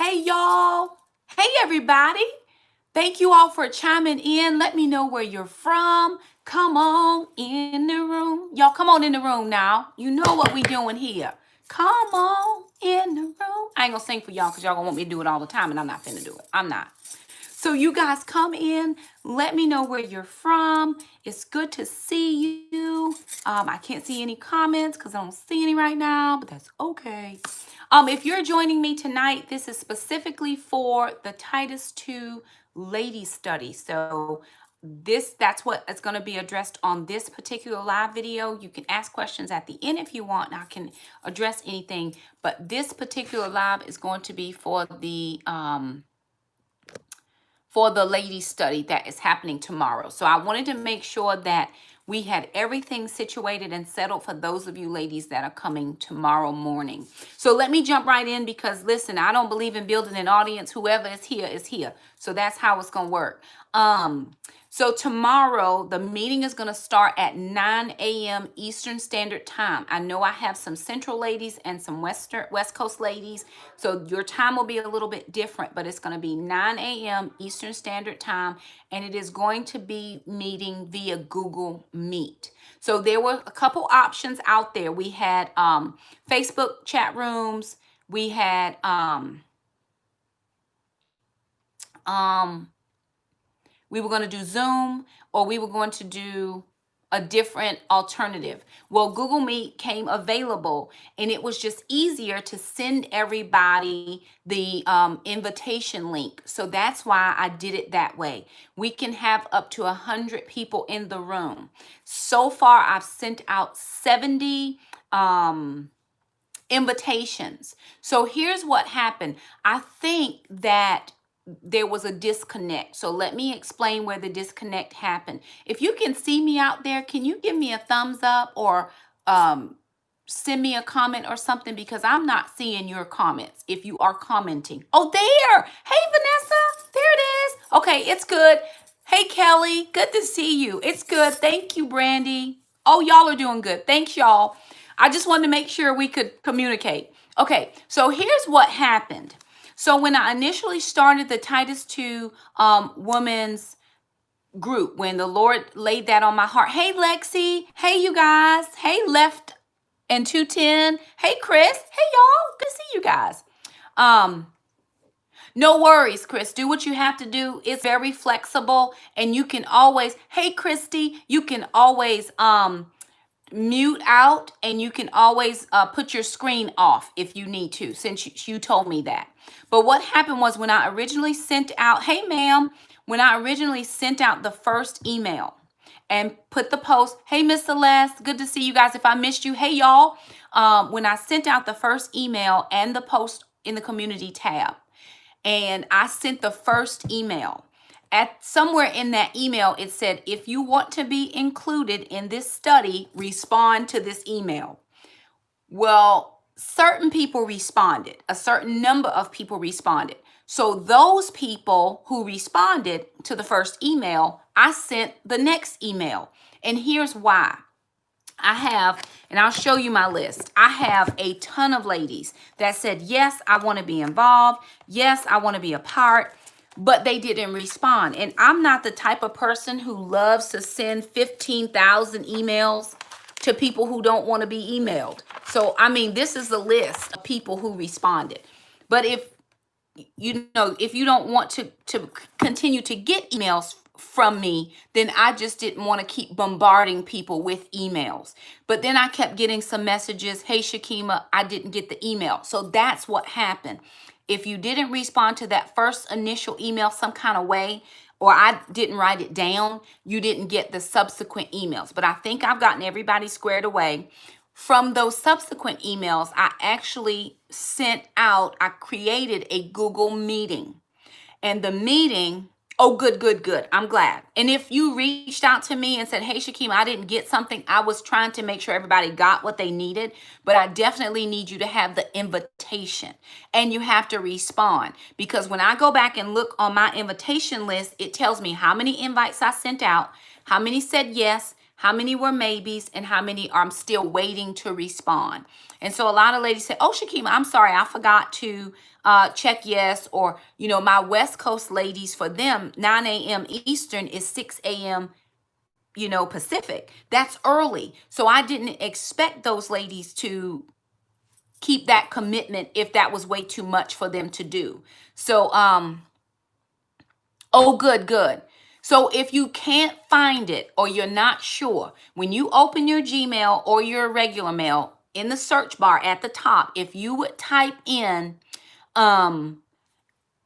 Hey, y'all. Hey, everybody. Thank you all for chiming in. Let me know where you're from. Come on in the room. Y'all, come on in the room now. You know what we doing here. Come on in the room. I ain't gonna sing for y'all because y'all gonna want me to do it all the time, and I'm not finna do it. I'm not. So you guys come in. Let me know where you're from. It's good to see you. I can't see any comments because I don't see any right now, but that's okay. If you're joining me tonight, this is specifically for the Titus 2 ladies study. So that's what is going to be addressed on this particular live video. You can ask questions at the end if you want, and I can address anything. But this particular live is going to be for the ladies study that is happening tomorrow. So I wanted to make sure that we had everything situated and settled for those of you ladies that are coming tomorrow morning. So let me jump right in because listen, I don't believe in building an audience. Whoever is here is here. So that's how it's going to work. So tomorrow, the meeting is going to start at 9 a.m. Eastern Standard Time. I know I have some Central ladies and some West Coast ladies, so your time will be a little bit different, but it's going to be 9 a.m. Eastern Standard Time, and it is going to be meeting via Google Meet. So there were a couple options out there. We had Facebook chat rooms. We had we were going to do Zoom, or we were going to do a different alternative. Well, Google Meet came available, and it was just easier to send everybody the invitation link. So that's why I did it that way. We can have up to 100 people in the room. So far, I've sent out 70 invitations. So here's what happened. I think that there was a disconnect. So let me explain where the disconnect happened. If you can see me out there, can you give me a thumbs up or send me a comment or something, because I'm not seeing your comments if you are commenting. Oh, there. Hey, Vanessa. There it is. Okay, it's good. Hey, Kelly. Good to see you. It's good. Thank you, Brandy. Oh, y'all are doing good. Thanks, y'all. I just wanted to make sure we could communicate. Okay, so here's what happened. So when I initially started the Titus 2 women's group, when the Lord laid that on my heart. Hey, Lexi. Hey, you guys. Hey, Left and 210. Hey, Chris. Hey, y'all. Good to see you guys. No worries, Chris. Do what you have to do. It's very flexible, and you can always, hey, Christy, you can always mute out, and you can always put your screen off if you need to, since you told me that. But what happened was when I originally sent out, hey, ma'am, when I originally sent out the first email and put the post, hey, Miss Celeste, good to see you guys. If I missed you, hey, y'all. When I sent out the first email and the post in the community tab, and I sent the first email, at somewhere in that email, it said, if you want to be included in this study, respond to this email. Well, certain people responded. A certain number of people responded. So those people who responded to the first email, I sent the next email. And here's why. I have, and I'll show you my list. I have a ton of ladies that said, yes, I want to be involved. Yes, I want to be a part. But they didn't respond. And I'm not the type of person who loves to send 15,000 emails to people who don't want to be emailed. So, I mean, this is the list of people who responded. But if you don't want to continue to get emails from me, then I just didn't want to keep bombarding people with emails. But then I kept getting some messages, hey, Shakema, I didn't get the email. So that's what happened. If you didn't respond to that first initial email some kind of way, or I didn't write it down, you didn't get the subsequent emails. But I think I've gotten everybody squared away. From those subsequent emails, I actually I created a Google meeting. And the meeting, oh, good. I'm glad. And if you reached out to me and said, hey, Shakema, I didn't get something, I was trying to make sure everybody got what they needed. But I definitely need you to have the invitation, and you have to respond. Because when I go back and look on my invitation list, it tells me how many invites I sent out, how many said yes, how many were maybes, and how many are I'm still waiting to respond. And so a lot of ladies say, oh, Shakema, I'm sorry, I forgot to check yes. Or, my West Coast ladies, for them, 9 a.m. Eastern is 6 a.m. Pacific. That's early. So I didn't expect those ladies to keep that commitment if that was way too much for them to do. So, oh, good. So if you can't find it or you're not sure, when you open your Gmail or your regular mail, in the search bar at the top, if you would type in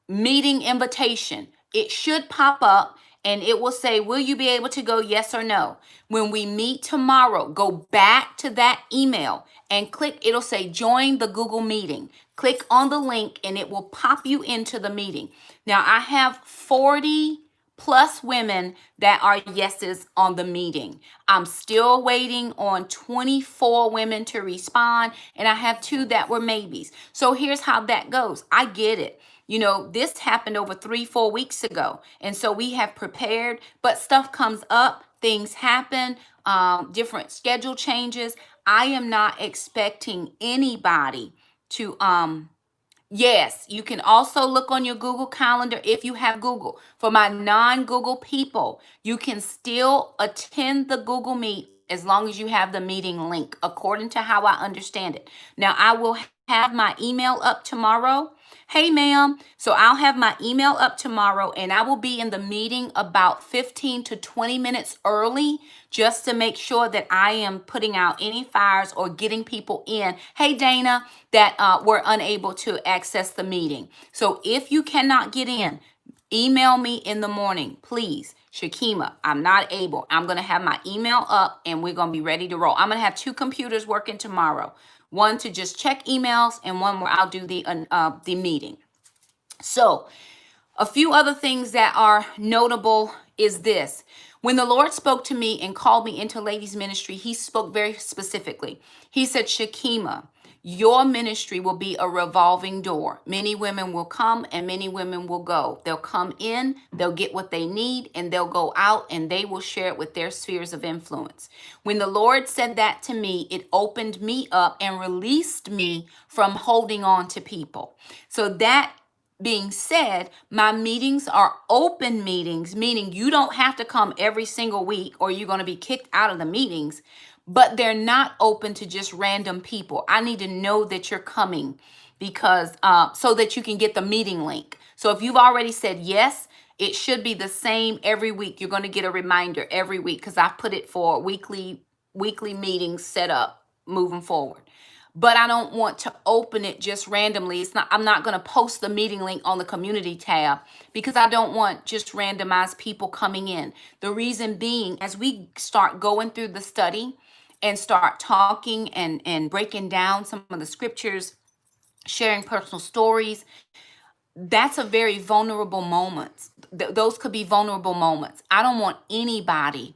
meeting invitation, it should pop up and it will say, will you be able to go, yes or no? When we meet tomorrow, go back to that email and click, it'll say join the Google meeting. Click on the link and it will pop you into the meeting. Now I have 40 plus women that are yeses on the meeting. I'm still waiting on 24 women to respond, and I have 2 that were maybes. So here's how that goes. I get it. This happened over 3-4 weeks ago. And so we have prepared, but stuff comes up, things happen, different schedule changes. I am not expecting anybody to, yes, you can also look on your Google Calendar if you have Google. For my non-Google people, you can still attend the Google Meet as long as you have the meeting link, according to how I understand it. Now, I will have my email up tomorrow. Hey, ma'am. So I'll have my email up tomorrow, and I will be in the meeting about 15 to 20 minutes early, just to make sure that I am putting out any fires or getting people in. Hey, Dana, that were unable to access the meeting. So if you cannot get in, email me in the morning, please. Shakema, I'm not able. I'm going to have my email up and we're going to be ready to roll. I'm going to have 2 computers working tomorrow. One to just check emails and one where I'll do the meeting. So a few other things that are notable is this. When the Lord spoke to me and called me into ladies ministry, he spoke very specifically. He said, Shakema, your ministry will be a revolving door. Many women will come and many women will go. They'll come in, they'll get what they need, and they'll go out and they will share it with their spheres of influence. When the Lord said that to me, it opened me up and released me from holding on to people. So that being said, my meetings are open meetings, meaning you don't have to come every single week or you're going to be kicked out of the meetings. But they're not open to just random people. I need to know that you're coming because so that you can get the meeting link. So if you've already said yes, it should be the same every week. You're going to get a reminder every week because I've put it for weekly meetings set up moving forward. But I don't want to open it just randomly. I'm not going to post the meeting link on the community tab because I don't want just randomized people coming in. The reason being, as we start going through the study and start talking and breaking down some of the scriptures, sharing personal stories, that's a very vulnerable moment. Those could be vulnerable moments. I don't want anybody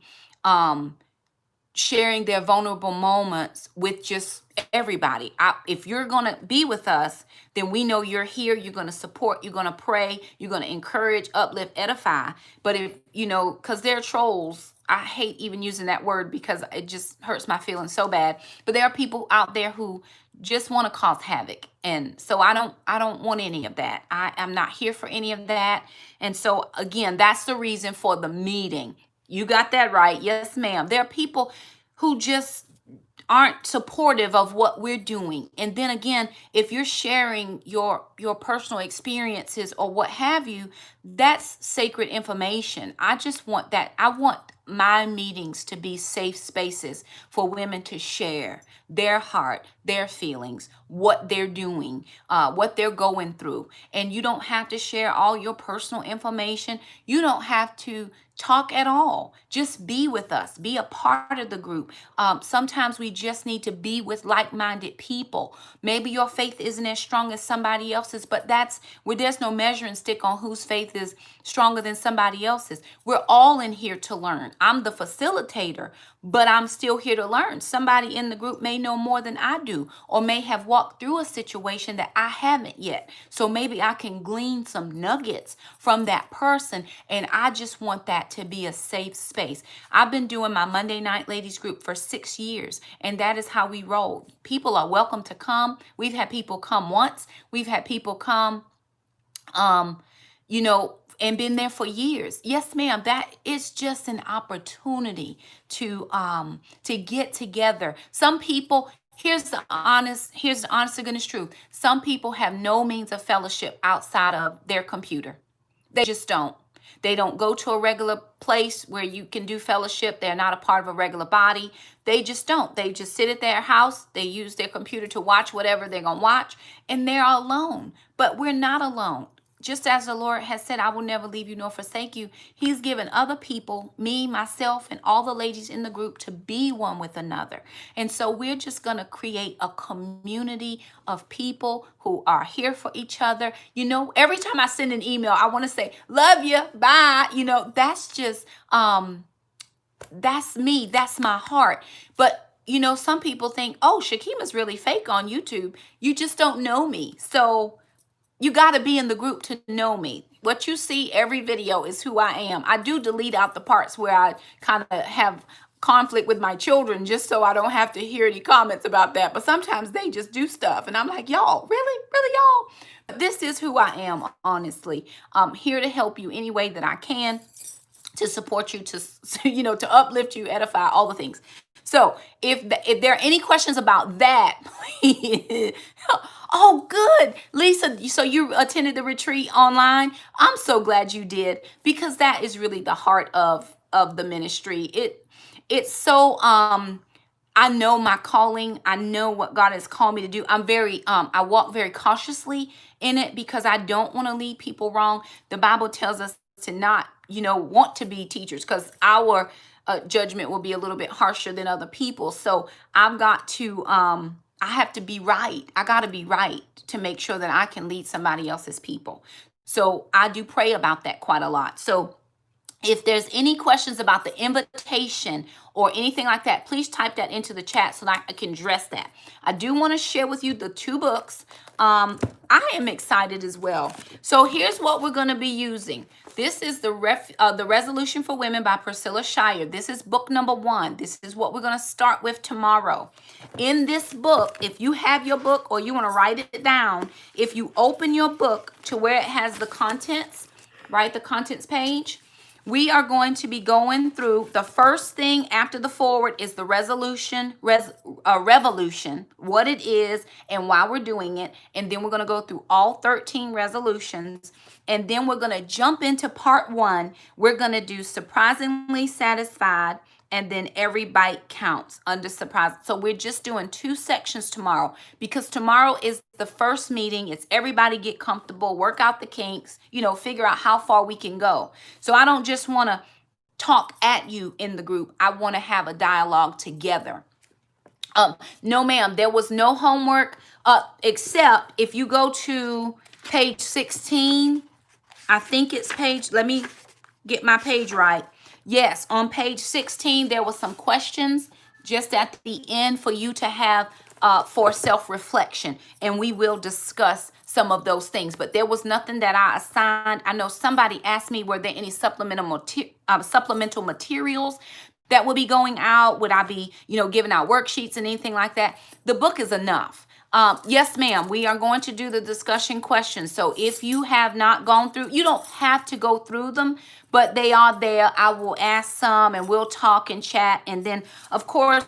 sharing their vulnerable moments with just everybody. If you're going to be with us, then we know you're here. You're going to support, you're going to pray, you're going to encourage, uplift, edify. But if, because they're trolls, I hate even using that word because it just hurts my feelings so bad. But there are people out there who just want to cause havoc. And so I don't want any of that. I'm not here for any of that. And so again, that's the reason for the meeting. You got that right. Yes, ma'am. There are people who just aren't supportive of what we're doing. And then again, if you're sharing your personal experiences or what have you, that's sacred information. I just want that. I want my meetings to be safe spaces for women to share their heart, their feelings, what they're doing, what they're going through. And you don't have to share all your personal information. You don't have to talk at all. Just be with us. Be a part of the group. Sometimes we just need to be with like-minded people. Maybe your faith isn't as strong as somebody else's, but that's where there's no measuring stick on whose faith is stronger than somebody else's. We're all in here to learn. I'm the facilitator, but I'm still here to learn. Somebody in the group may know more than I do, or may have walked through a situation that I haven't yet. So maybe I can glean some nuggets from that person. And I just want that to be a safe space. I've been doing my Monday night ladies group for 6 years, and that is how we roll. People are welcome to come. We've had people come once. We've had people come you know, and been there for years. Yes, ma'am. That is just an opportunity to get together. Some people, here's the honest to goodness truth. Some people have no means of fellowship outside of their computer. They just don't. They don't go to a regular place where you can do fellowship. They're not a part of a regular body. They just don't. They just sit at their house. They use their computer to watch whatever they're going to watch, and they're alone. But we're not alone. Just as the Lord has said, I will never leave you nor forsake you. He's given other people, me, myself, and all the ladies in the group to be one with another. And so we're just going to create a community of people who are here for each other. You know, every time I send an email, I want to say, love you, bye. You know, that's just, that's me. That's my heart. But you know, some people think, oh, Shakema's really fake on YouTube. You just don't know me. So you got to be in the group to know me. What you see every video is who I am. I do delete out the parts where I kind of have conflict with my children just so I don't have to hear any comments about that. But sometimes they just do stuff. And I'm like, y'all, really? Really, y'all? But this is who I am, honestly. I'm here to help you any way that I can, to support you, to, you know, to uplift you, edify, all the things. So if there are any questions about that, please. Oh, good. Lisa, so you attended the retreat online. I'm so glad you did, because that is really the heart of the ministry. It's so, I know my calling. I know what God has called me to do. I'm very, I walk very cautiously in it because I don't want to lead people wrong. The Bible tells us to not, you know, want to be teachers, because our judgment will be a little bit harsher than other people. So I've got to, I have to be right. I got to be right to make sure that I can lead somebody else's people. So I do pray about that quite a lot. So if there's any questions about the invitation or anything like that, please type that into the chat so that I can address that. I do want to share with you the 2 books. I am excited as well. So here's what we're going to be using. This is the Resolution for Women by Priscilla Shirer. This is book number 1. This is what we're going to start with tomorrow. In this book, if you have your book or you want to write it down, if you open your book to where it has the contents, right, the contents page, we are going to be going through the first thing after the forward is the revolution, what it is and why we're doing it. And then we're going to go through all 13 resolutions. And then we're going to jump into part 1. We're going to do surprisingly satisfied, and then every bite counts under surprise. So we're just doing 2 sections tomorrow, because tomorrow is the first meeting. It's everybody get comfortable, work out the kinks, you know, figure out how far we can go. So I don't just want to talk at you in the group. I want to have a dialogue together. No, ma'am, there was no homework except if you go to page 16, I think it's page, let me get my page right. Yes, on page 16, there were some questions just at the end for you to have for self-reflection. And we will discuss some of those things. But there was nothing that I assigned. I know somebody asked me, were there any supplemental materials that will be going out? Would I be, you know, giving out worksheets and anything like that? The book is enough. Yes, ma'am, we are going to do the discussion questions. So if you have not gone through, you don't have to go through them, but they are there. I will ask some and we'll talk and chat. And then, of course,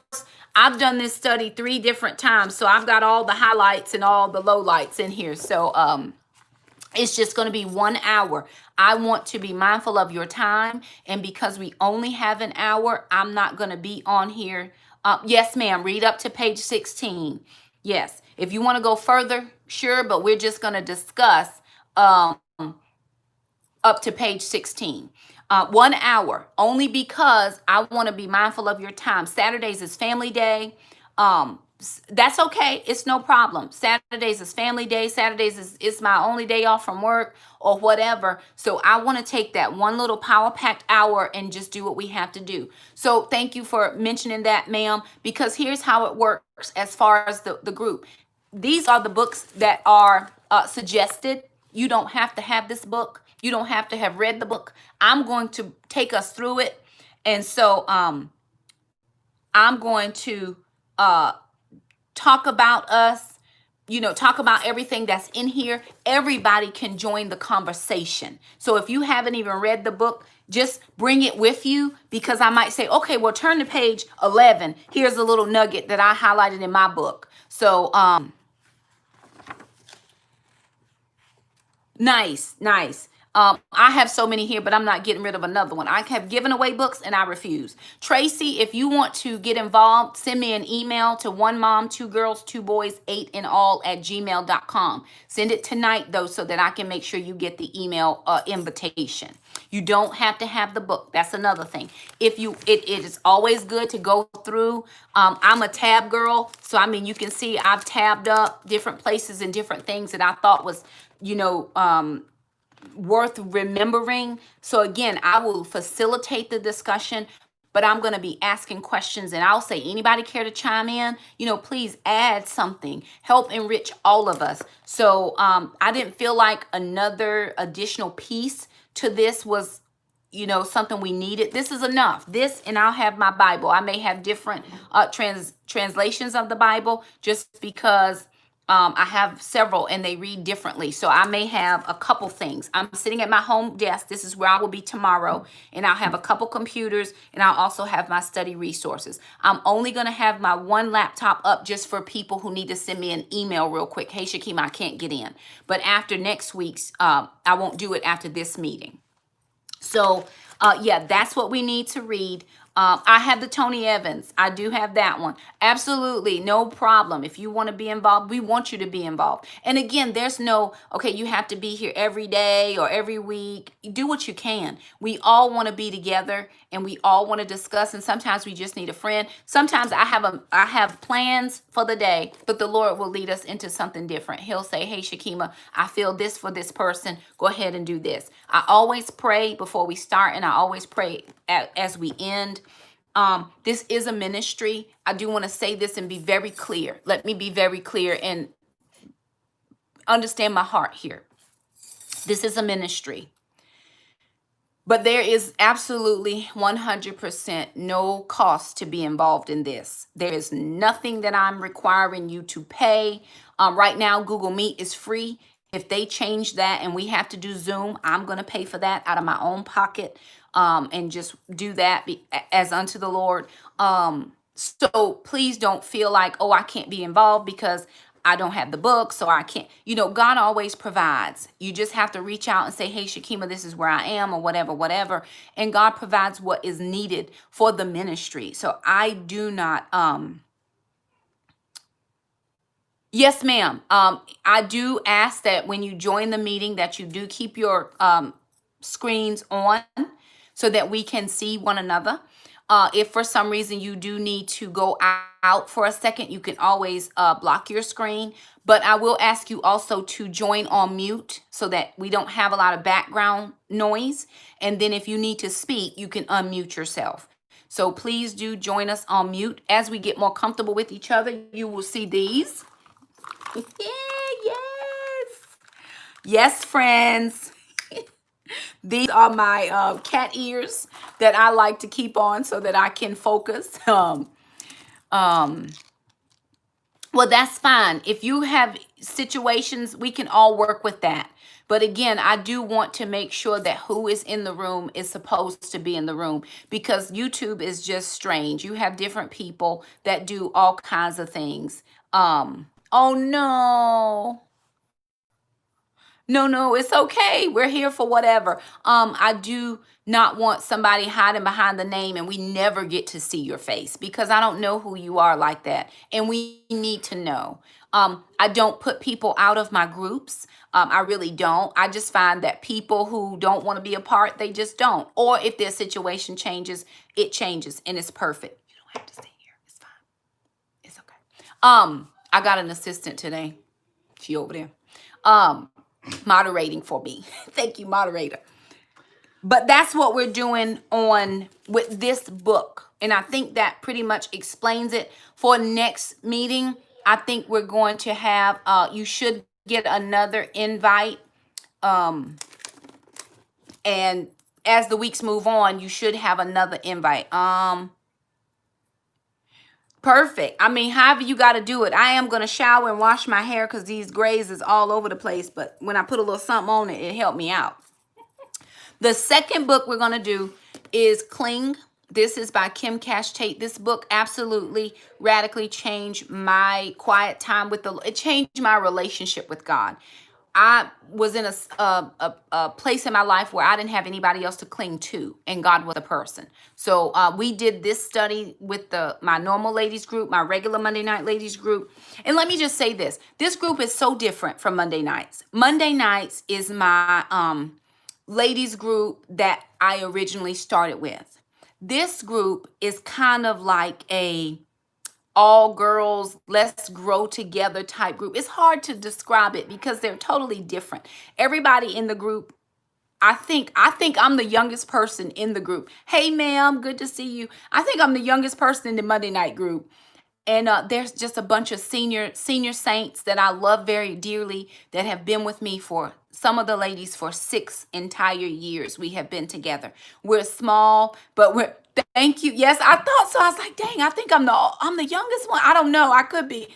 I've done this study 3 different times. So I've got all the highlights and all the lowlights in here. So it's just going to be 1 hour. I want to be mindful of your time. And because we only have an hour, I'm not going to be on here. Yes, ma'am, read up to page 16. Yes. If you want to go further, sure, but we're just going to discuss up to page 16. 1 hour, only because I want to be mindful of your time. Saturdays is family day. That's okay. It's no problem. Saturdays is family day. Saturdays is my only day off from work or whatever. So I want to take that one little power packed hour and just do what we have to do. So thank you for mentioning that, ma'am, because here's how it works as far as the group. These are the books that are suggested. You don't have to have this book. You don't have to have read the book. I'm going to take us through it. And so I'm going to talk about us, talk about everything that's in here. Everybody can join the conversation. So if you haven't even read the book, just bring it with you, because I might say, okay, well, turn to page 11. Here's a little nugget that I highlighted in my book. So, nice. I have so many here, but I'm not getting rid of another one. I have given away books and I refuse. Tracy, if you want to get involved, send me an email to one mom, two girls, two boys, 8 in all @gmail.com. Send it tonight, though, so that I can make sure you get the email invitation. You don't have to have the book. That's another thing. It is always good to go through. I'm a tab girl. So, I mean, you can see I've tabbed up different places and different things that I thought was, worth remembering. So again, I will facilitate the discussion, but I'm going to be asking questions, and I'll say, anybody care to chime in? Please add something, help enrich all of us. So I didn't feel like another additional piece to this was, something we needed. This is enough. This, and I'll have my Bible. I may have different translations of the Bible, just because I have several and they read differently. So I may have a couple things. I'm sitting at my home desk. This is where I will be tomorrow. And I'll have a couple computers, and I'll also have my study resources. I'm only going to have my one laptop up just for people who need to send me an email real quick. Hey, Shakema, I can't get in. But after next week's, I won't do it after this meeting. So, yeah, that's what we need to read. I have the Tony Evans. I do have that one. Absolutely, no problem. If you want to be involved, we want you to be involved. And again, there's no, okay, you have to be here every day or every week. Do what you can. We all want to be together, and we all want to discuss. And sometimes we just need a friend. Sometimes I have plans for the day, but the Lord will lead us into something different. He'll say, hey, Shakema, I feel this for this person. Go ahead and do this. I always pray before we start, and I always pray as we end. This is a ministry. I do want to say this and be very clear. Let me be very clear and understand my heart here. This is a ministry. But there is absolutely 100% no cost to be involved in this. There is nothing that I'm requiring you to pay. Right now, Google Meet is free. If they change that and we have to do Zoom, I'm going to pay for that out of my own pocket, and just do that as unto the Lord. So please don't feel like, oh, I can't be involved because I don't have the book, so I can't. God always provides. You just have to reach out and say, hey, Shakema, this is where I am, or whatever. And God provides what is needed for the ministry. So I do not... Yes, ma'am. I do ask that when you join the meeting that you do keep your screens on so that we can see one another. If for some reason you do need to go out for a second, you can always block your screen. But I will ask you also to join on mute so that we don't have a lot of background noise. And then if you need to speak, you can unmute yourself. So please do join us on mute. As we get more comfortable with each other, you will see these. Yeah, yes, friends. These are my cat ears that I like to keep on so that I can focus. Well, that's fine. If you have situations, we can all work with that. But again, I do want to make sure that who is in the room is supposed to be in the room, because YouTube is just strange. You have different people that do all kinds of things. Oh, no. No, it's okay. We're here for whatever. I do not want somebody hiding behind the name and we never get to see your face, because I don't know who you are like that. And we need to know. I don't put people out of my groups. I really don't. I just find that people who don't want to be a part, they just don't. Or if their situation changes, it changes and it's perfect. You don't have to stay here. It's fine. It's okay. I got an assistant today. She over there. Um, Moderating for me. Thank you, moderator. But that's what we're doing on with this book. And I think that pretty much explains it. For next meeting, I think we're going to have you should get another invite. And as the weeks move on, you should have another invite. Perfect. I mean, however you got to do it. I am going to shower and wash my hair because these grays is all over the place. But when I put a little something on it, it helped me out. The second book we're going to do is Cling. This is by Kim Cash Tate. This book absolutely radically changed my quiet time with the Lord. It changed my relationship with God. I was in a place in my life where I didn't have anybody else to cling to, and God was a person. So we did this study with my normal ladies group, my regular Monday night ladies group. And let me just say this. This group is so different from Monday nights. Monday nights is my ladies group that I originally started with. This group is kind of like a all girls, let's grow together type group. It's hard to describe it because they're totally different. Everybody in the group, I think I'm the youngest person in the group. Hey, ma'am, good to see you. I think I'm the youngest person in the Monday night group. And there's just a bunch of senior saints that I love very dearly that have been with me for some of the ladies for 6 entire years. We have been together. We're small, but we're thank you. Yes, I thought so. I was like, dang, I think I'm the youngest one. I don't know. I could be.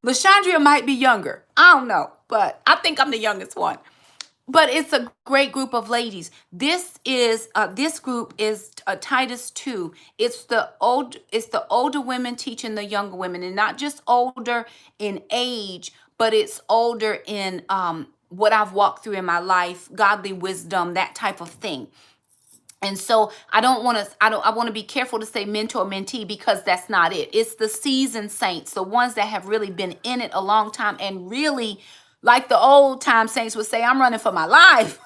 LaShondria might be younger. I don't know, but I think I'm the youngest one. But it's a great group of ladies. This group is Titus 2. It's the older women teaching the younger women, and not just older in age, but it's older in what I've walked through in my life, godly wisdom, that type of thing. And so I want to be careful to say mentor mentee because that's not it. It's the seasoned saints, the ones that have really been in it a long time and really, like the old time saints would say, I'm running for my life.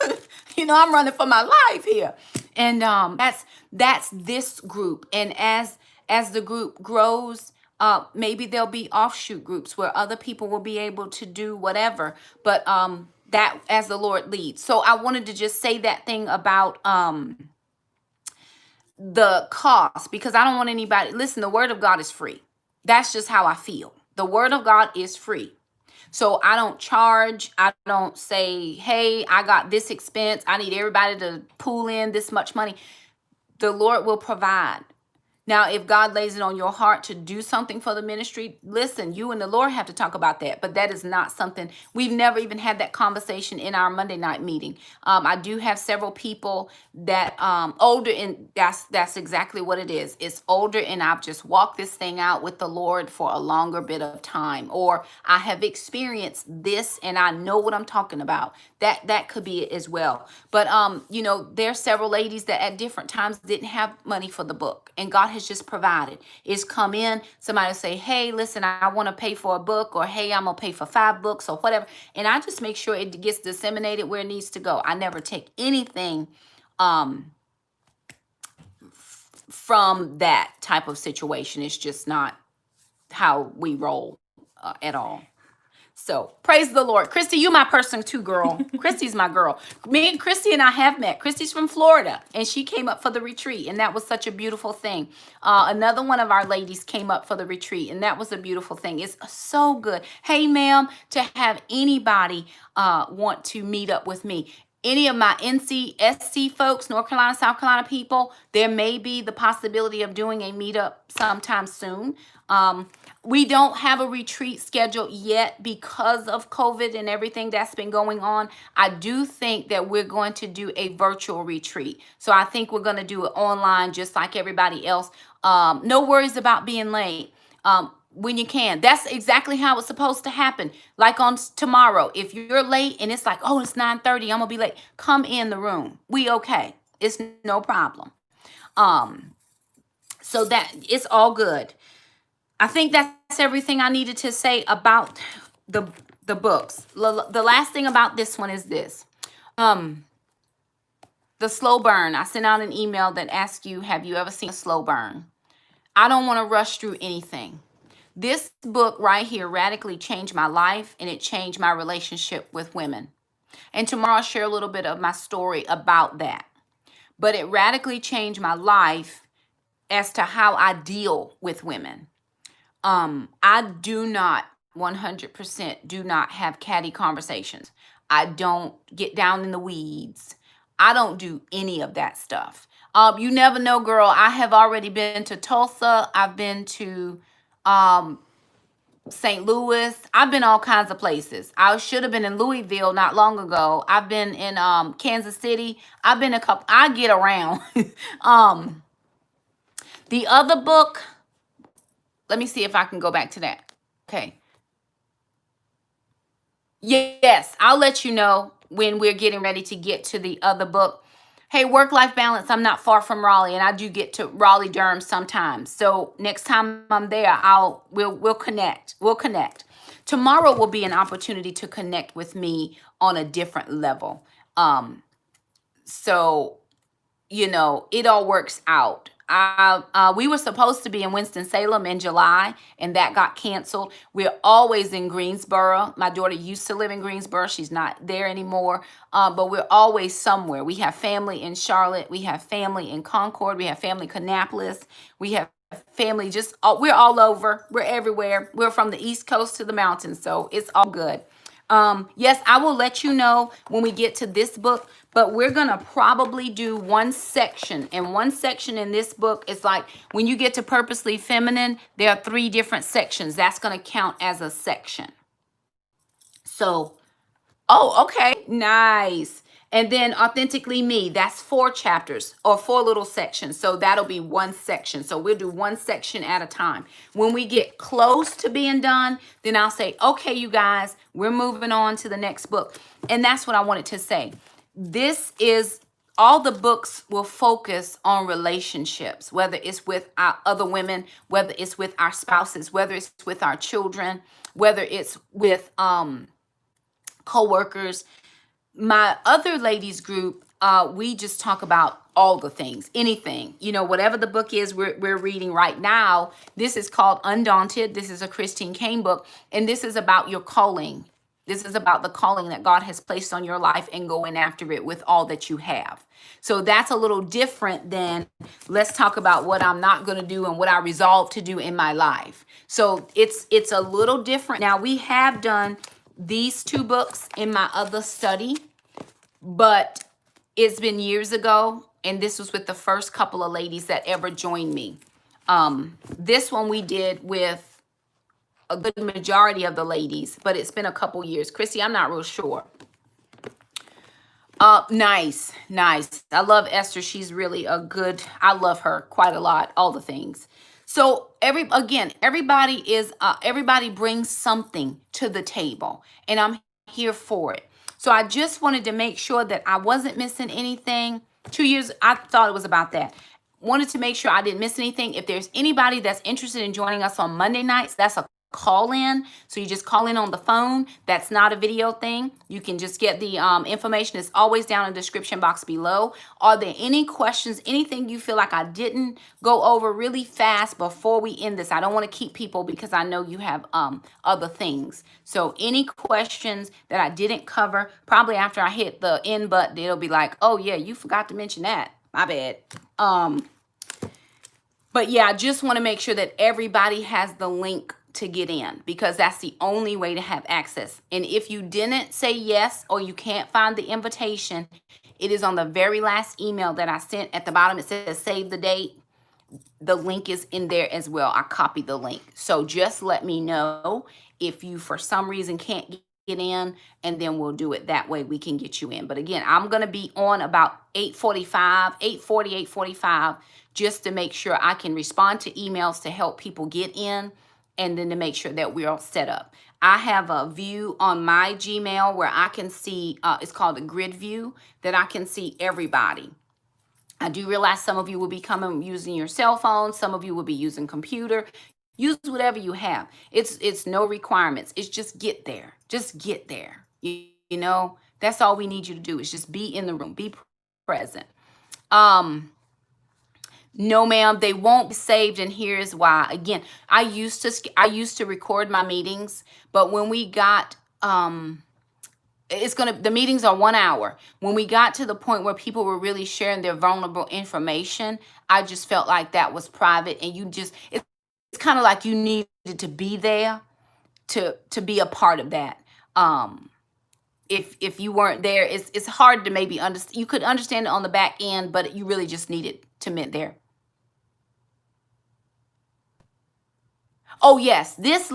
I'm running for my life here. And that's this group. And as the group grows, maybe there'll be offshoot groups where other people will be able to do whatever. But that as the Lord leads. So I wanted to just say that thing about the cost, because I don't want anybody, listen, the word of God is free. That's just how I feel. The word of God is free. So I don't charge. I don't say, hey, I got this expense. I need everybody to pool in this much money. The Lord will provide. Now, if God lays it on your heart to do something for the ministry, listen, you and the Lord have to talk about that. But that is not something, we've never even had that conversation in our Monday night meeting. I do have several people that older, and that's exactly what it is. It's older, and I've just walked this thing out with the Lord for a longer bit of time. Or I have experienced this, and I know what I'm talking about. That could be it as well. But, there's several ladies that at different times didn't have money for the book, and God has just provided. It's come in, somebody will say, hey, listen, I want to pay for a book, or hey, I'm gonna pay for 5 books or whatever. And I just make sure it gets disseminated where it needs to go. I never take anything from that type of situation. It's just not how we roll at all. So praise the Lord. Christy, you my person too, girl. Christy's my girl. Me and Christy and I have met. Christy's from Florida, and she came up for the retreat, and that was such a beautiful thing. Another one of our ladies came up for the retreat, and that was a beautiful thing. It's so good. Hey, ma'am, to have anybody want to meet up with me. Any of my NCSC folks, North Carolina, South Carolina people, there may be the possibility of doing a meetup sometime soon. We don't have a retreat scheduled yet because of COVID and everything that's been going on. I do think that we're going to do a virtual retreat. So I think we're going to do it online just like everybody else. No worries about being late. When you can. That's exactly how it's supposed to happen. Like on tomorrow, if you're late and it's like, oh, it's 9:30, I'm gonna be late. Come in the room. We okay. It's no problem. So that it's all good. I think that's everything I needed to say about the books. The last thing about this one is this. The slow burn. I sent out an email that asked you, have you ever seen a slow burn? I don't want to rush through anything. This book right here radically changed my life, and it changed my relationship with women. And tomorrow I'll share a little bit of my story about that. But it radically changed my life as to how I deal with women. I do not 100% do not have catty conversations. I don't get down in the weeds. I don't do any of that stuff. You never know, girl. I have already been to Tulsa. I've been to um, St. Louis. I've been all kinds of places. I should have been in Louisville not long ago. I've been in Kansas City. I've been a couple. I get around. um, the other book. Let me see if I can go back to that. Okay. Yes, I'll let you know when we're getting ready to get to the other book. Hey, work-life balance. I'm not far from Raleigh, and I do get to Raleigh, Durham sometimes. So next time I'm there, we'll connect. We'll connect. Tomorrow will be an opportunity to connect with me on a different level. So it all works out. We were supposed to be in Winston-Salem in July, and that got canceled. We're always in Greensboro. My daughter used to live in Greensboro. She's not there anymore, but we're always somewhere. We have family in Charlotte. We have family in Concord. We have family in Kannapolis. We have family we're all over. We're everywhere. We're from the East Coast to the mountains, so it's all good. Yes, I will let you know when we get to this book, but we're going to probably do one section. And one section in this book is like when you get to Purposely Feminine, there are 3 different sections. That's going to count as a section. So, okay, nice. And then Authentically Me, that's 4 chapters or 4 little sections. So that'll be one section. So we'll do one section at a time. When we get close to being done, then I'll say, okay, you guys, we're moving on to the next book. And that's what I wanted to say. This is all the books will focus on relationships, whether it's with our other women, whether it's with our spouses, whether it's with our children, whether it's with co-workers. My other ladies group, we just talk about all the things, anything, whatever the book is we're reading right now. This is called Undaunted. This is a Christine Kane book, and this is about your calling. This is about the calling that God has placed on your life and going after it with all that you have. So that's a little different than let's talk about what I'm not going to do and what I resolve to do in my life. So it's a little different. Now, we have done these 2 books in my other study, but it's been years ago, and this was with the first couple of ladies that ever joined me. This one we did with a good majority of the ladies, but it's been a couple years. Chrissy, I'm not real sure. Nice. I love Esther. She's really I love her quite a lot, all the things. So everybody brings something to the table, and I'm here for it. So I just wanted to make sure that I wasn't missing anything. 2 years, I thought it was about that. Wanted to make sure I didn't miss anything. If there's anybody that's interested in joining us on Monday nights, that's a call in. So you just call in on the phone. That's not a video thing. You can just get the information. It's always down in the description box below. Are there any questions, anything you feel like I didn't go over really fast before we end this? I don't want to keep people because I know you have other things. So any questions that I didn't cover, probably after I hit the end button, it'll be like, oh yeah, you forgot to mention that. My bad. But yeah, I just want to make sure that everybody has the link to get in, because that's the only way to have access. And if you didn't say yes, or you can't find the invitation, it is on the very last email that I sent. At the bottom it says save the date. The link is in there as well. I copied the link. So just let me know if you for some reason can't get in, and then we'll do it that way. We can get you in. But again, I'm going to be on about 8:45, just to make sure I can respond to emails to help people get in, and then to make sure that we're all set up. I have a view on my Gmail where I can see, it's called a grid view, that I can see everybody. I do realize some of you will be coming using your cell phone. Some of you will be using computer. Use whatever you have. It's no requirements. It's just get there. Just get there. You know, that's all we need you to do, is just be in the room, be present. No, ma'am, they won't be saved, and here's why. Again, I used to record my meetings, but when we got the meetings are 1 hour. When we got to the point where people were really sharing their vulnerable information, I just felt like that was private, and it's kind of like you needed to be there to be a part of that. Um, if you weren't there, it's hard to maybe understand. You could understand it on the back end, but you really just needed to meet there. Oh yes, this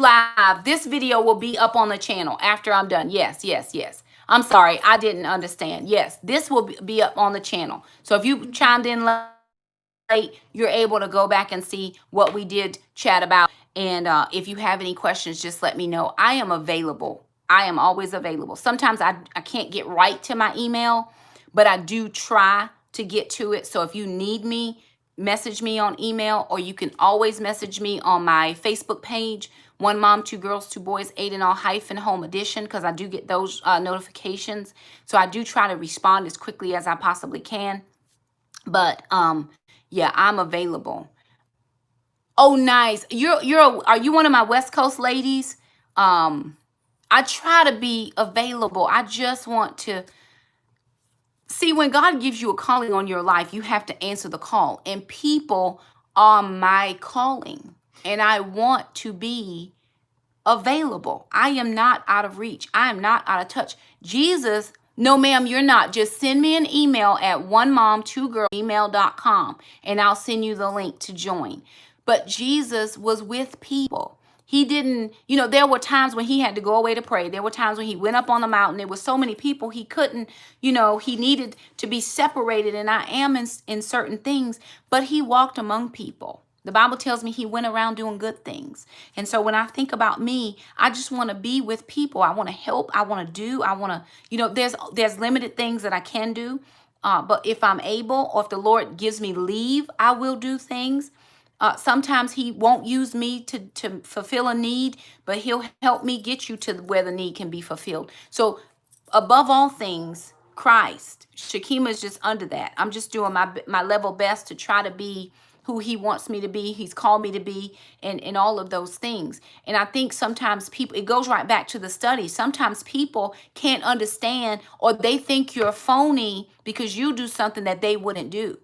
video will be up on the channel after I'm done. Yes, yes, yes. I'm sorry, I didn't understand. Yes, this will be up on the channel. So if you chimed in late, you're able to go back and see what we did chat about. And if you have any questions, just let me know. I am available. I am always available. Sometimes I can't get right to my email, but I do try to get to it. So if you need me, message me on email, or you can always message me on my Facebook page, One Mom, Two Girls, Two Boys, 8 in all hyphen home edition, because I do get those notifications. So I do try to respond as quickly as I possibly can. But yeah, I'm available. Oh, nice. Are you one of my West Coast ladies? I try to be available. I just want to see, when God gives you a calling on your life, you have to answer the call. And people are my calling. And I want to be available. I am not out of reach. I am not out of touch. Jesus, no, ma'am, you're not. Just send me an email at onemom2girl@gmail.com, and I'll send you the link to join. But Jesus was with people. He didn't, there were times when he had to go away to pray. There were times when he went up on the mountain. There were so many people he couldn't, he needed to be separated. And I am in certain things, but he walked among people. The Bible tells me he went around doing good things. And so when I think about me, I just want to be with people. I want to help. I want to do. I want to, there's limited things that I can do. But if I'm able, or if the Lord gives me leave, I will do things. Sometimes he won't use me to fulfill a need, but he'll help me get you to where the need can be fulfilled. So above all things, Christ, Shakema is just under that. I'm just doing my level best to try to be who he wants me to be. He's called me to be, and all of those things. And I think sometimes people, it goes right back to the study. Sometimes people can't understand, or they think you're phony because you do something that they wouldn't do.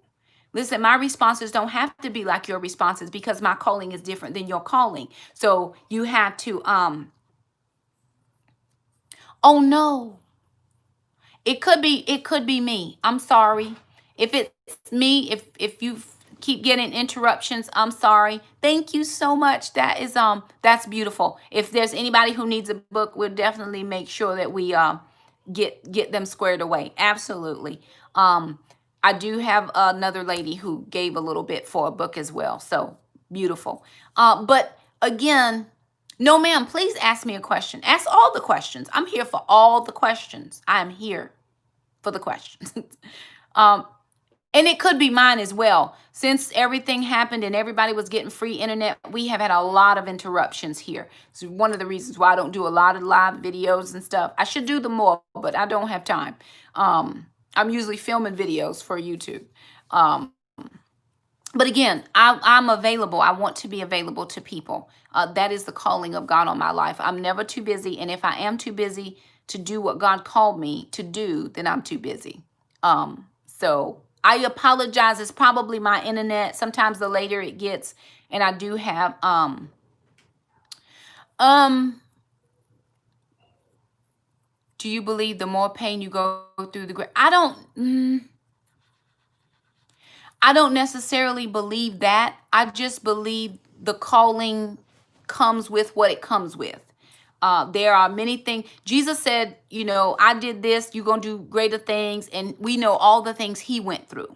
Listen, my responses don't have to be like your responses, because my calling is different than your calling. So you have to, oh no, it could be me. I'm sorry. If it's me, if you keep getting interruptions, I'm sorry. Thank you so much. That's beautiful. If there's anybody who needs a book, we'll definitely make sure that we get them squared away. Absolutely. I do have another lady who gave a little bit for a book as well. So beautiful. But again, no, ma'am, please ask me a question. Ask all the questions. I'm here for all the questions. I'm here for the questions. And it could be mine as well. Since everything happened and everybody was getting free internet, we have had a lot of interruptions here. It's one of the reasons why I don't do a lot of live videos and stuff. I should do them more, but I don't have time. I'm usually filming videos for YouTube. But again, I'm available. I want to be available to people. That is the calling of God on my life. I'm never too busy. And if I am too busy to do what God called me to do, then I'm too busy. So I apologize. It's probably my internet. Sometimes the later it gets, and I do have, do you believe the more pain you go through, the greater? I don't necessarily believe that. I just believe the calling comes with what it comes with. There are many things. Jesus said, I did this, you're going to do greater things. And we know all the things he went through.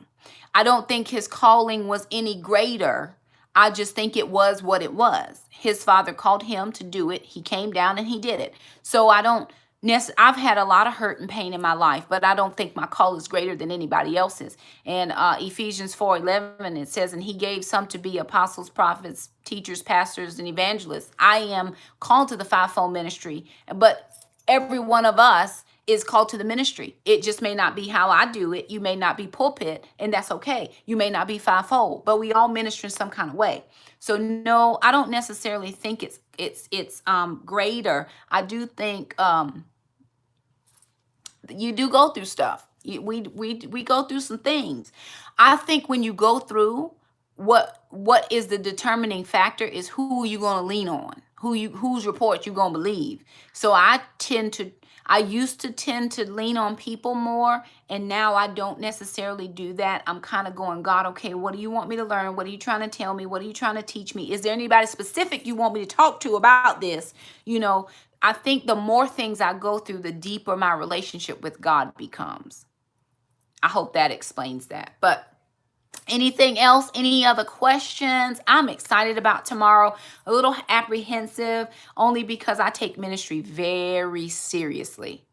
I don't think his calling was any greater. I just think it was what it was. His father called him to do it. He came down and he did it. So I've had a lot of hurt and pain in my life, but I don't think my call is greater than anybody else's. And Ephesians 4:11, it says, and he gave some to be apostles, prophets, teachers, pastors, and evangelists. I am called to the fivefold ministry, but every one of us is called to the ministry. It just may not be how I do it. You may not be pulpit, and that's okay. You may not be fivefold, but we all minister in some kind of way. So no, I don't necessarily think it's greater. I do think you do go through stuff. We go through some things. I think when you go through, what is the determining factor is who you going to lean on, whose report you going to believe. So I used to tend to lean on people more, and now I don't necessarily do that. I'm kind of going, God, okay, what do you want me to learn? What are you trying to tell me? What are you trying to teach me? Is there anybody specific you want me to talk to about this? I think the more things I go through, the deeper my relationship with God becomes. I hope that explains that. But anything else? Any other questions? I'm excited about tomorrow. A little apprehensive, only because I take ministry very seriously.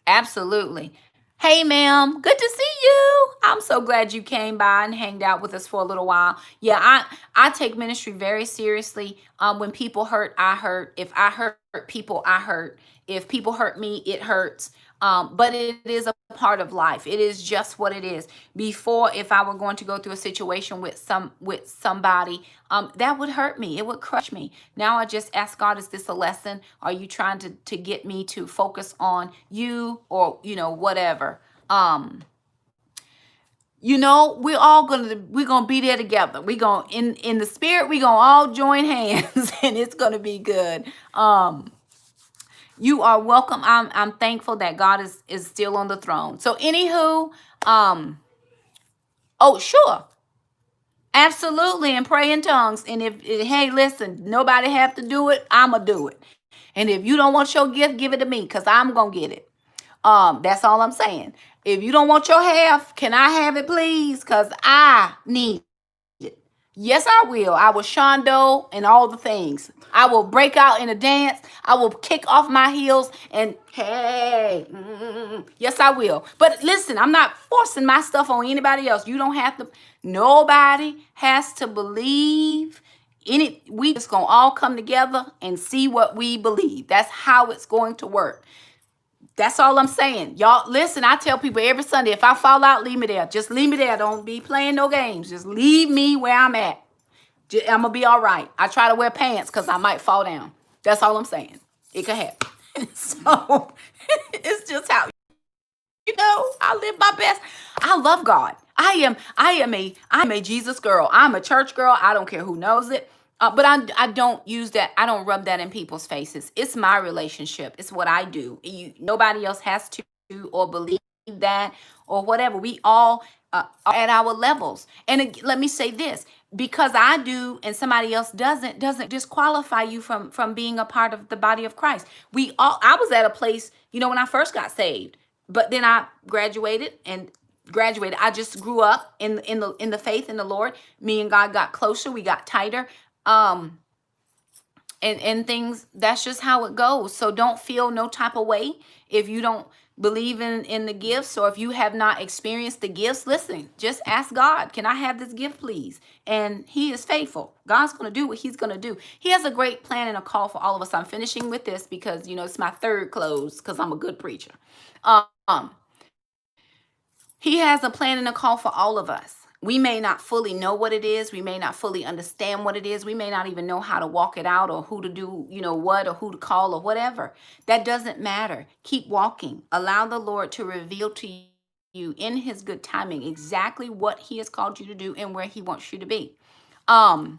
Absolutely. Hey, ma'am. Good to see you. I'm so glad you came by and hanged out with us for a little while. Yeah, I take ministry very seriously. When people hurt, I hurt. If I hurt people, I hurt. If people hurt me, it hurts. But it is a part of life. It is just what it is. Before, if I were going to go through a situation with somebody, that would hurt me. It would crush me. Now I just ask God, is this a lesson? Are you trying to get me to focus on you, or whatever? We're gonna be there together. We gonna in the spirit, we gonna all join hands and it's gonna be good. You are welcome. I'm thankful that God is still on the throne. So anywho, oh sure. Absolutely, and pray in tongues. And hey, listen, nobody have to do it. I'ma do it. And if you don't want your gift, give it to me, because I'm gonna get it. That's all I'm saying. If you don't want your half, can I have it, please? Because I need it. Yes, I will. I will shondo and all the things. I will break out in a dance. I will kick off my heels and hey, yes, I will. But listen, I'm not forcing my stuff on anybody else. You don't have to. Nobody has to believe in it. We just gonna all come together and see what we believe. That's how it's going to work. That's all I'm saying. Y'all, listen, I tell people every Sunday, if I fall out, leave me there. Just leave me there. Don't be playing no games. Just leave me where I'm at. I'm going to be all right. I try to wear pants because I might fall down. That's all I'm saying. It could happen. So it's just how, I live my best. I love God. I'm a Jesus girl. I'm a church girl. I don't care who knows it. But I don't use that. I don't rub that in people's faces. It's my relationship. It's what I do. Nobody else has to or believe that or whatever. We all are at our levels. And let me say this, because I do and somebody else doesn't disqualify you from being a part of the body of Christ. I was at a place, when I first got saved, but then I graduated. I just grew up in the faith in the Lord. Me and God got closer. We got tighter. And things, that's just how it goes. So don't feel no type of way if you don't believe in the gifts, or if you have not experienced the gifts. Listen, just ask God, can I have this gift, please? And he is faithful. God's going to do what he's going to do. He has a great plan and a call for all of us. I'm finishing with this because, it's my third close because I'm a good preacher. He has a plan and a call for all of us. We may not fully know what it is. We may not fully understand what it is. We may not even know how to walk it out, or who to do, what, or who to call, or whatever. That doesn't matter. Keep walking. Allow the Lord to reveal to you in his good timing exactly what he has called you to do and where he wants you to be. I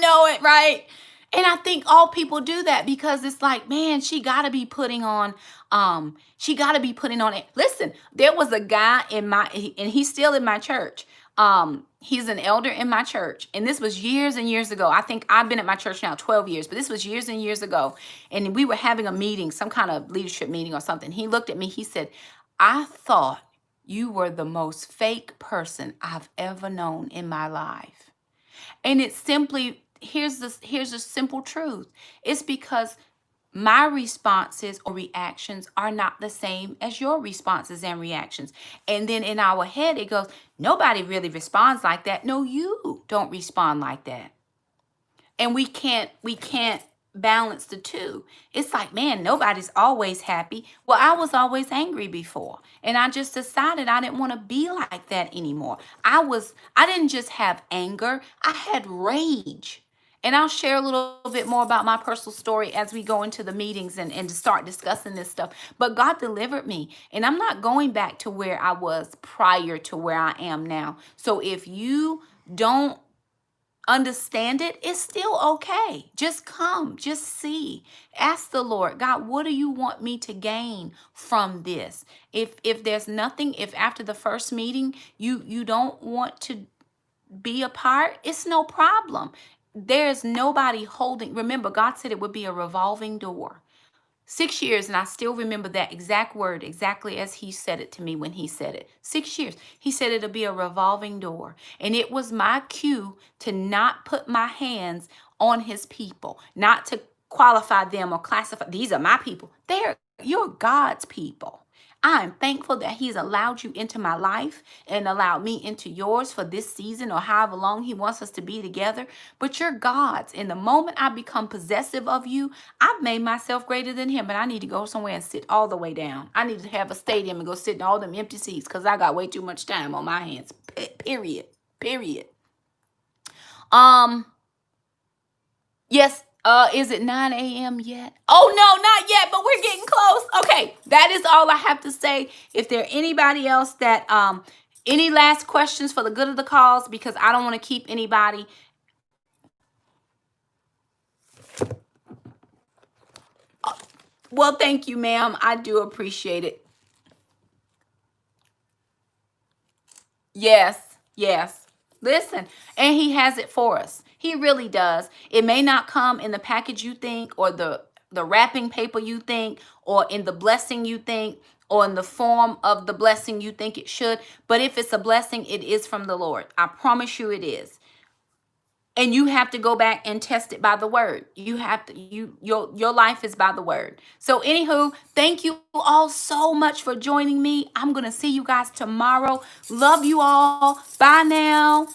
know it, right? And I think all people do that because it's like, man, she got to be putting on it. Listen, there was a guy and he's still in my church. He's an elder in my church. And this was years and years ago. I think I've been at my church now 12 years, but this was years and years ago. And we were having a meeting, some kind of leadership meeting or something. He looked at me, he said, I thought you were the most fake person I've ever known in my life. And it's simply, here's a simple truth. It's because my responses or reactions are not the same as your responses and reactions. And then in our head, it goes, nobody really responds like that. No, you don't respond like that. And we can't balance the two. It's like, man, nobody's always happy. Well, I was always angry before, and I just decided I didn't want to be like that anymore. I didn't just have anger, I had rage. And I'll share a little bit more about my personal story as we go into the meetings and to start discussing this stuff. But God delivered me, and I'm not going back to where I was prior to where I am now. So if you don't understand it, it's still okay. Just come, just see. Ask the Lord, God, what do you want me to gain from this? If there's nothing, if after the first meeting you don't want to be a part, it's no problem. There's nobody holding. Remember, God said it would be a revolving door. 6 years, and I still remember that exact word, exactly as he said it to me when he said it. 6 years. He said it'll be a revolving door. And it was my cue to not put my hands on his people, not to qualify them or classify. These are my people. You're God's people. I am thankful that he's allowed you into my life and allowed me into yours for this season or however long he wants us to be together. But you're God's. And the moment I become possessive of you, I've made myself greater than him. But I need to go somewhere and sit all the way down. I need to have a stadium and go sit in all them empty seats because I got way too much time on my hands. Period. Period. Yes. Is it 9 a.m. yet? Oh, no, not yet, but we're getting close. Okay, that is all I have to say. If there anybody else that, any last questions for the good of the cause, because I don't want to keep anybody. Well, thank you, ma'am. I do appreciate it. Yes, yes. Listen, and he has it for us. He really does. It may not come in the package you think, or the wrapping paper you think, or in the blessing you think, or in the form of the blessing you think it should. But if it's a blessing, it is from the Lord. I promise you it is. And you have to go back and test it by the word. You have to, your life is by the word. So anywho, thank you all so much for joining me. I'm going to see you guys tomorrow. Love you all. Bye now.